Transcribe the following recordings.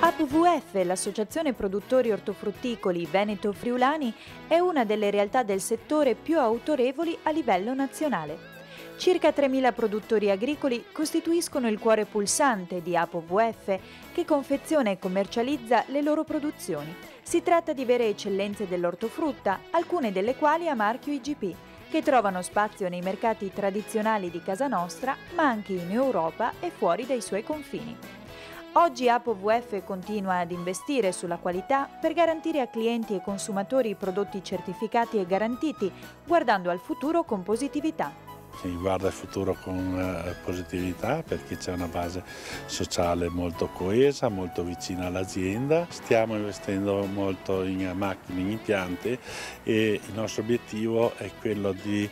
APVF, l'associazione produttori ortofrutticoli veneto-friulani, è una delle realtà del settore più autorevoli a livello nazionale. Circa 3.000 produttori agricoli costituiscono il cuore pulsante di APVF, che confeziona e commercializza le loro produzioni. Si tratta di vere eccellenze dell'ortofrutta, alcune delle quali a marchio IGP, che trovano spazio nei mercati tradizionali di casa nostra, ma anche in Europa e fuori dai suoi confini. Oggi APVF continua ad investire sulla qualità per garantire a clienti e consumatori prodotti certificati e garantiti, guardando al futuro con positività. Si guarda il futuro con positività perché c'è una base sociale molto coesa, molto vicina all'azienda. Stiamo investendo molto in macchine, in impianti e il nostro obiettivo è quello di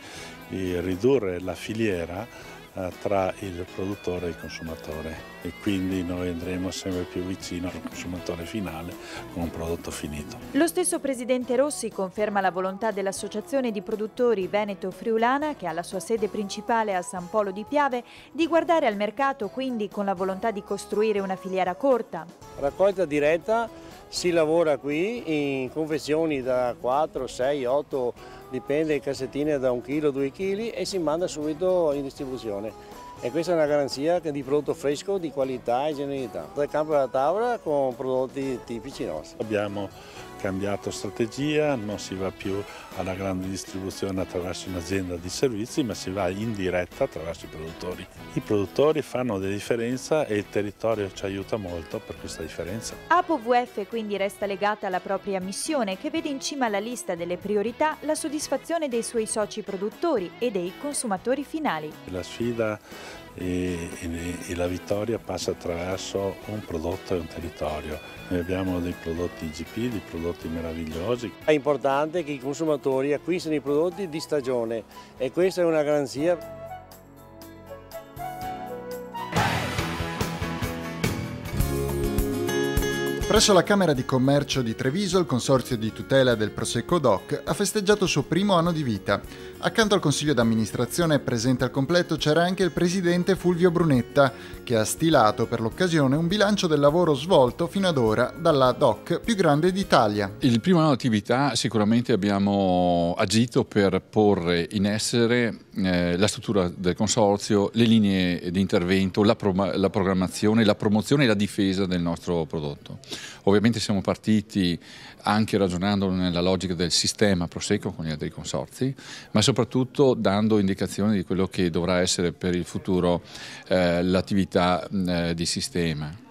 ridurre la filiera tra il produttore e il consumatore, e quindi noi andremo sempre più vicino al consumatore finale con un prodotto finito. Lo stesso presidente Rossi conferma la volontà dell'Associazione di Produttori Veneto-Friulana, che ha la sua sede principale a San Polo di Piave, di guardare al mercato quindi con la volontà di costruire una filiera corta. Raccolta diretta, si lavora qui in confezioni da 4, 6, 8, dipende, cassettine da 1 kg, 2 kg e si manda subito in distribuzione. E questa è una garanzia di prodotto fresco, di qualità e genuinità. Dal campo alla tavola con prodotti tipici nostri. Abbiamo cambiato strategia, non si va più alla grande distribuzione attraverso un'azienda di servizi, ma si va in diretta attraverso i produttori. I produttori fanno della differenza e il territorio ci aiuta molto per questa differenza. APVF quindi resta legata alla propria missione, che vede in cima alla lista delle priorità la soddisfazione dei suoi soci produttori e dei consumatori finali. La sfida e la vittoria passa attraverso un prodotto e un territorio. Noi abbiamo dei prodotti IGP, dei prodotti meravigliosi. È importante che i consumatori acquistino i prodotti di stagione e questa è una garanzia. Presso la Camera di Commercio di Treviso, il Consorzio di tutela del Prosecco DOC ha festeggiato il suo primo anno di vita. Accanto al Consiglio d'amministrazione presente al completo c'era anche il presidente Fulvio Brunetta, che ha stilato per l'occasione un bilancio del lavoro svolto fino ad ora dalla DOC più grande d'Italia. Il primo anno di attività sicuramente abbiamo agito per porre in essere la struttura del Consorzio, le linee di intervento, la programmazione, la promozione e la difesa del nostro prodotto. Ovviamente siamo partiti anche ragionando nella logica del sistema Prosecco con gli altri consorzi, ma soprattutto dando indicazioni di quello che dovrà essere per il futuro l'attività di sistema.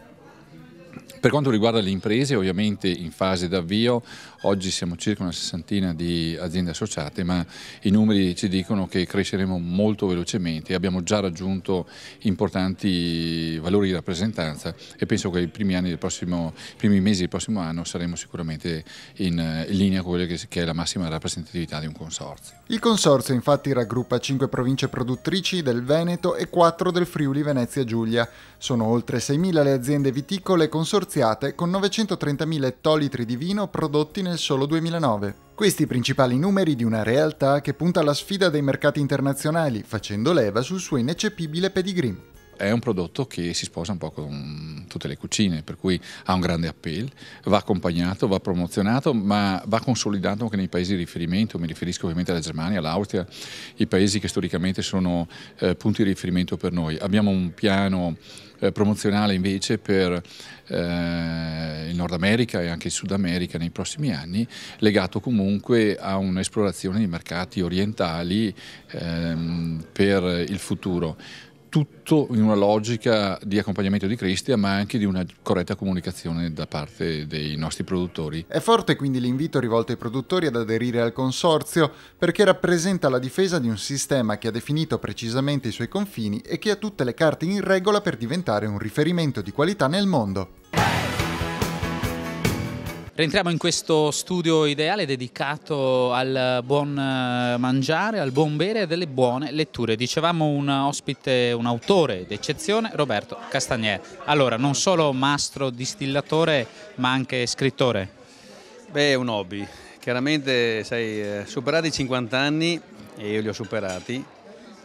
Per quanto riguarda le imprese, ovviamente in fase d'avvio, oggi siamo circa una 60ina di aziende associate, ma i numeri ci dicono che cresceremo molto velocemente. Abbiamo già raggiunto importanti valori di rappresentanza e penso che i primi mesi del prossimo anno saremo sicuramente in linea con quella che è la massima rappresentatività di un consorzio. Il consorzio infatti raggruppa 5 province produttrici del Veneto e 4 del Friuli Venezia Giulia. Sono oltre 6.000 le aziende viticole consorziate con 930.000 ettolitri di vino prodotti nel solo 2009. Questi i principali numeri di una realtà che punta alla sfida dei mercati internazionali, facendo leva sul suo ineccepibile pedigree. È un prodotto che si sposa un po' con tutte le cucine, per cui ha un grande appeal, va accompagnato, va promozionato, ma va consolidato anche nei paesi di riferimento. Mi riferisco ovviamente alla Germania, all'Austria, i paesi che storicamente sono punti di riferimento per noi. Abbiamo un piano promozionale invece per il Nord America e anche il Sud America nei prossimi anni, legato comunque a un'esplorazione di mercati orientali per il futuro. Tutto in una logica di accompagnamento di Cristia, ma anche di una corretta comunicazione da parte dei nostri produttori. È forte quindi l'invito rivolto ai produttori ad aderire al consorzio, perché rappresenta la difesa di un sistema che ha definito precisamente i suoi confini e che ha tutte le carte in regola per diventare un riferimento di qualità nel mondo. Rientriamo in questo studio ideale dedicato al buon mangiare, al buon bere e delle buone letture. Dicevamo un ospite, un autore d'eccezione, Roberto Castagnier. Allora, non solo mastro distillatore, ma anche scrittore. Beh, è un hobby. Chiaramente, sai, superati i 50 anni, e io li ho superati,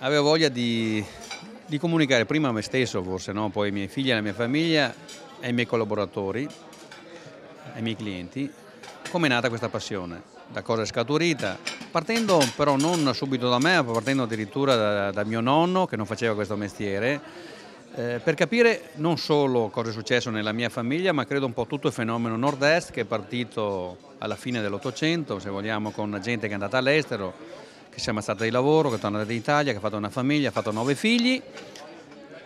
avevo voglia di comunicare prima a me stesso, forse, no? Poi ai miei figli, alla mia famiglia e ai miei collaboratori, ai miei clienti come è nata questa passione, da cosa è scaturita, partendo però non subito da me, ma partendo addirittura da mio nonno che non faceva questo mestiere, per capire non solo cosa è successo nella mia famiglia, ma credo un po' tutto il fenomeno nord-est che è partito alla fine dell'800, se vogliamo, con gente che è andata all'estero, che si è ammazzata di lavoro, che è tornata in Italia, che ha fatto una famiglia, ha fatto 9 figli,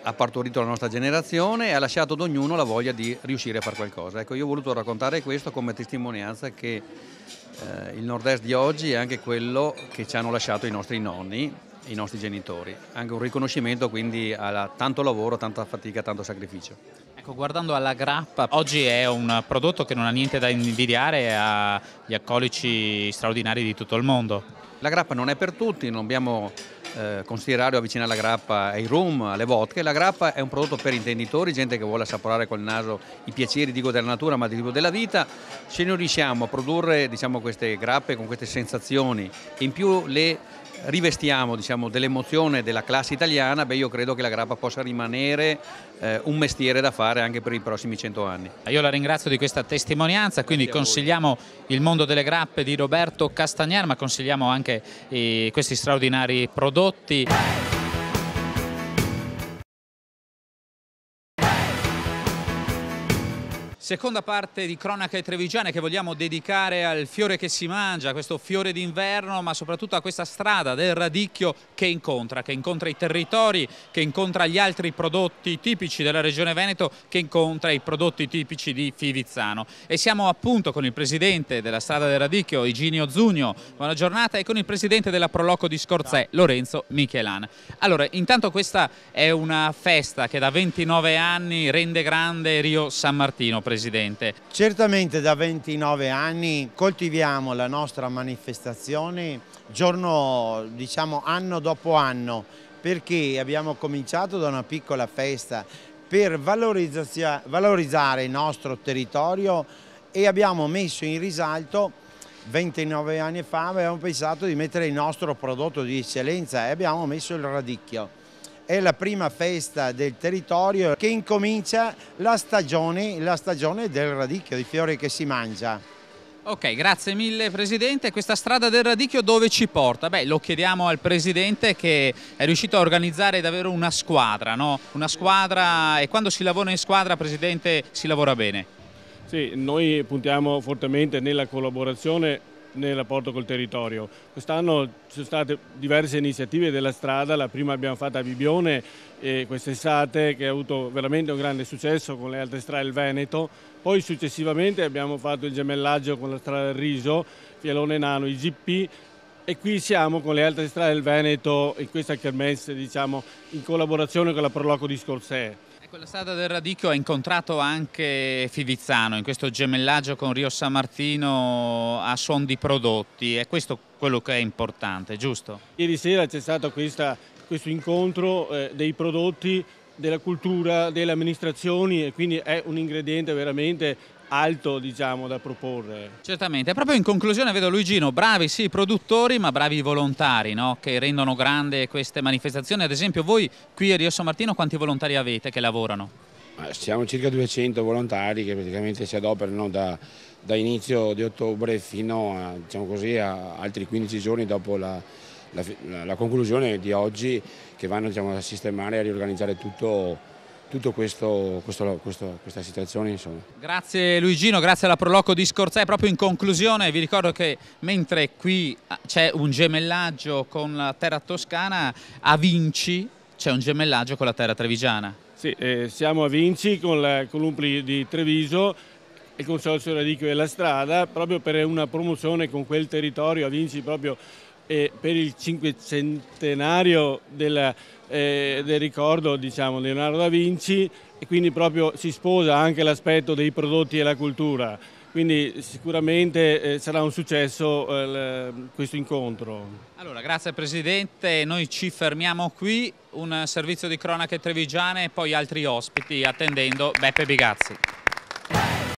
ha partorito la nostra generazione e ha lasciato ad ognuno la voglia di riuscire a fare qualcosa. Ecco, io ho voluto raccontare questo come testimonianza che il nord-est di oggi è anche quello che ci hanno lasciato i nostri nonni, i nostri genitori, anche un riconoscimento quindi a tanto lavoro, tanta fatica, tanto sacrificio. Ecco, guardando alla grappa, oggi è un prodotto che non ha niente da invidiare agli alcolici straordinari di tutto il mondo. La grappa non è per tutti, non dobbiamo considerare o avvicinare la grappa ai rum, alle vodka. La grappa è un prodotto per intenditori, gente che vuole assaporare col naso i piaceri, dico, della natura, ma dico della vita. Se noi riusciamo a produrre, diciamo, queste grappe con queste sensazioni e in più le rivestiamo, diciamo, dell'emozione della classe italiana, beh, io credo che la grappa possa rimanere un mestiere da fare anche per i prossimi 100 anni. Io la ringrazio di questa testimonianza, quindi consigliamo Il mondo delle grappe di Roberto Castagnar, ma consigliamo anche questi straordinari prodotti. Seconda parte di Cronache Trevigiane che vogliamo dedicare al fiore che si mangia, questo fiore d'inverno, ma soprattutto a questa strada del radicchio che incontra i territori, che incontra gli altri prodotti tipici della regione Veneto, che incontra i prodotti tipici di Fivizzano. E siamo appunto con il presidente della strada del radicchio, Iginio Zugno, buona giornata, e con il presidente della Proloco di Scorzè, Lorenzo Michelan. Allora, intanto questa è una festa che da 29 anni rende grande Rio San Martino, presidente. Certamente da 29 anni coltiviamo la nostra manifestazione giorno, diciamo, anno dopo anno, perché abbiamo cominciato da una piccola festa per valorizzare il nostro territorio e abbiamo messo in risalto, 29 anni fa avevamo pensato di mettere il nostro prodotto di eccellenza e abbiamo messo il radicchio. È la prima festa del territorio che incomincia la stagione del radicchio, di fiore che si mangia. Ok, grazie mille Presidente. Questa strada del radicchio dove ci porta? Beh, lo chiediamo al Presidente che è riuscito a organizzare davvero una squadra, no? Una squadra, e quando si lavora in squadra, Presidente, si lavora bene. Sì, noi puntiamo fortemente nella collaborazione nel rapporto col territorio. Quest'anno ci sono state diverse iniziative della strada, la prima abbiamo fatta a Bibione quest'estate, che ha avuto veramente un grande successo con le altre strade del Veneto, poi successivamente abbiamo fatto il gemellaggio con la strada del Riso, Fialone Nano, IGP, e qui siamo con le altre strade del Veneto in questa kermesse, diciamo, in collaborazione con la Proloco di Scorzè. La strada del radicchio ha incontrato anche Fivizzano in questo gemellaggio con Rio San Martino a suon di prodotti, e questo quello che è importante, giusto? Ieri sera c'è stato questo incontro dei prodotti, della cultura, delle amministrazioni, e quindi è un ingrediente veramente alto, diciamo, da proporre. Certamente. Proprio in conclusione vedo Luigino, bravi sì i produttori ma bravi i volontari, no? Che rendono grande queste manifestazioni. Ad esempio voi qui a Rio San Martino quanti volontari avete che lavorano? Siamo circa 200 volontari che praticamente si adoperano da inizio di ottobre fino a, diciamo così, a altri 15 giorni dopo la conclusione di oggi, che vanno, diciamo, a sistemare e a riorganizzare tutto questa situazione, insomma. Grazie Luigino, grazie alla Proloco di Scorzè. Proprio in conclusione vi ricordo che mentre qui c'è un gemellaggio con la terra toscana, a Vinci c'è un gemellaggio con la terra trevigiana. Sì, siamo a Vinci con l'Umpli di Treviso, il Consorzio Radicchio della Strada, proprio per una promozione con quel territorio a Vinci, proprio per il 500° del ricordo, diciamo, di Leonardo da Vinci, e quindi proprio si sposa anche l'aspetto dei prodotti e la cultura. Quindi sicuramente sarà un successo questo incontro. Allora, grazie Presidente, noi ci fermiamo qui, un servizio di cronache trevigiane e poi altri ospiti attendendo Beppe Bigazzi.